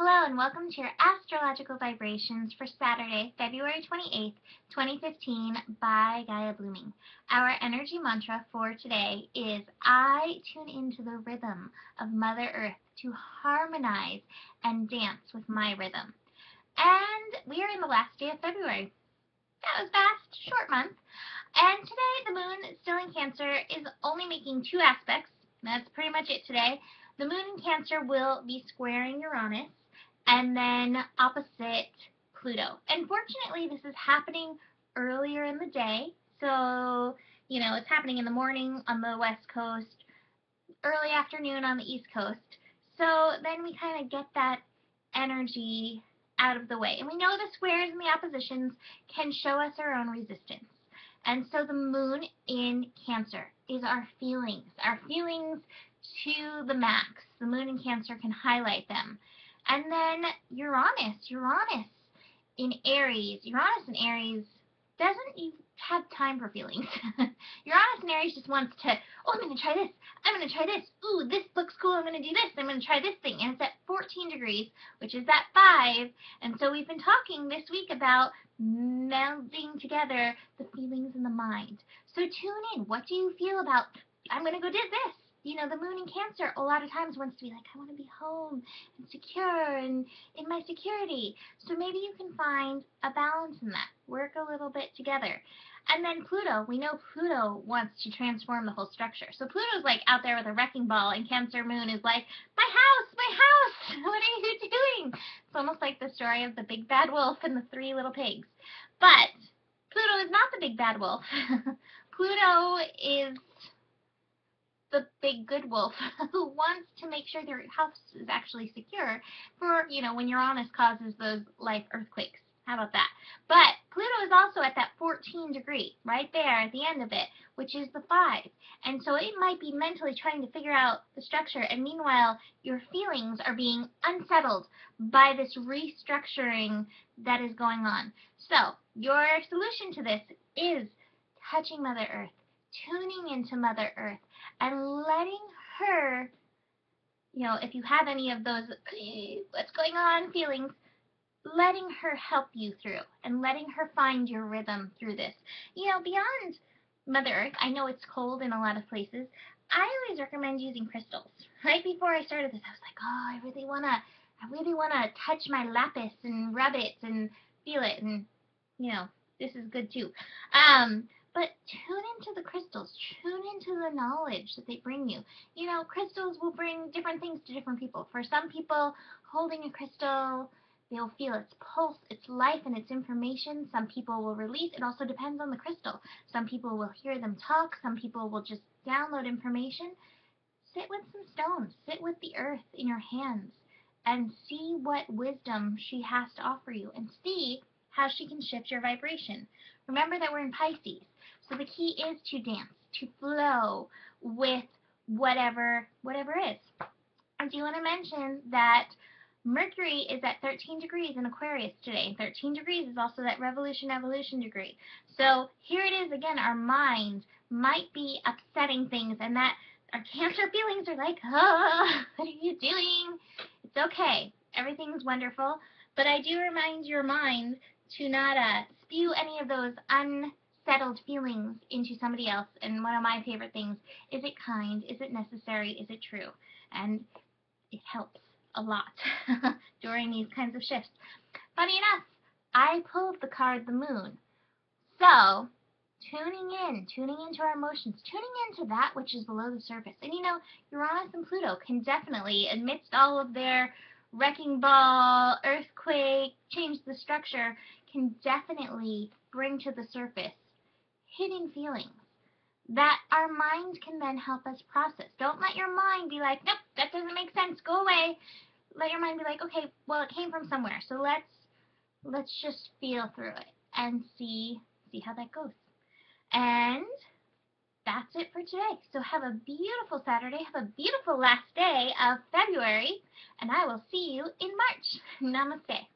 Hello and welcome to your astrological vibrations for Saturday, February 28th, 2015 by Gaia Blooming. Our energy mantra for today is I tune into the rhythm of Mother Earth to harmonize and dance with my rhythm. And we are in the last day of February. That was fast, short month. And today the moon, still in Cancer, is only making two aspects. That's pretty much it today. The moon in Cancer will be squaring Uranus and then opposite Pluto. And fortunately, this is happening earlier in the day. So, it's happening in the morning on the West Coast, early afternoon on the East Coast. So then we kind of get that energy out of the way. And we know the squares and the oppositions can show us our own resistance. And so the moon in Cancer is our feelings to the max. The moon in Cancer can highlight them. And then Uranus in Aries. Uranus in Aries doesn't have time for feelings. Uranus in Aries just wants to, I'm going to try this. I'm going to try this. Ooh, this looks cool. I'm going to do this. I'm going to try this thing. And it's at 14 degrees, which is at 5. And so we've been talking this week about melding together the feelings and the mind. So tune in. What do you feel about, I'm going to go do this? The moon in Cancer a lot of times wants to be like, I want to be home and secure and in my security. So maybe you can find a balance in that. Work a little bit together. And then Pluto, we know Pluto wants to transform the whole structure. So Pluto's like out there with a wrecking ball, and Cancer moon is like, my house, what are you doing? It's almost like the story of the big bad wolf and the 3 little pigs. But Pluto is not the big bad wolf. Pluto is the big good wolf who wants to make sure their house is actually secure for, when Uranus causes those life earthquakes. How about that? But Pluto is also at that 14 degree, right there at the end of it, which is the 5. And so it might be mentally trying to figure out the structure, and meanwhile, your feelings are being unsettled by this restructuring that is going on. So your solution to this is touching Mother Earth, tuning into Mother Earth, and letting her, if you have any of those what's going on feelings, letting her help you through and letting her find your rhythm through this. Beyond Mother Earth, I know it's cold in a lot of places. I always recommend using crystals. Right before I started this, I was like, I really wanna touch my lapis and rub it and feel it, and this is good too. But tune into the crystals. Tune into the knowledge that they bring you. Crystals will bring different things to different people. For some people, holding a crystal, they'll feel its pulse, its life, and its information. Some people will release. It also depends on the crystal. Some people will hear them talk. Some people will just download information. Sit with some stones. Sit with the earth in your hands and see what wisdom she has to offer you, and see how she can shift your vibration. Remember that we're in Pisces. So the key is to dance, to flow with whatever is. I do want to mention that Mercury is at 13 degrees in Aquarius today, and 13 degrees is also that evolution degree. So here it is again, our mind might be upsetting things, and that our Cancer feelings are like, what are you doing? It's okay. Everything's wonderful. But I do remind your mind to not spew any of those unsettled feelings into somebody else. And one of my favorite things, is it kind? Is it necessary? Is it true? And it helps a lot during these kinds of shifts. Funny enough, I pulled the card the moon. So tuning into our emotions, tuning into that which is below the surface. And Uranus and Pluto can definitely, amidst all of their wrecking ball, earthquake, change the structure, can definitely bring to the surface hidden feelings that our mind can then help us process. Don't let your mind be like, nope, that doesn't make sense, go away. Let your mind be like, okay, well, it came from somewhere, so let's just feel through it and see how that goes. And that's it for today. So have a beautiful Saturday, have a beautiful last day of February, and I will see you in March. Namaste.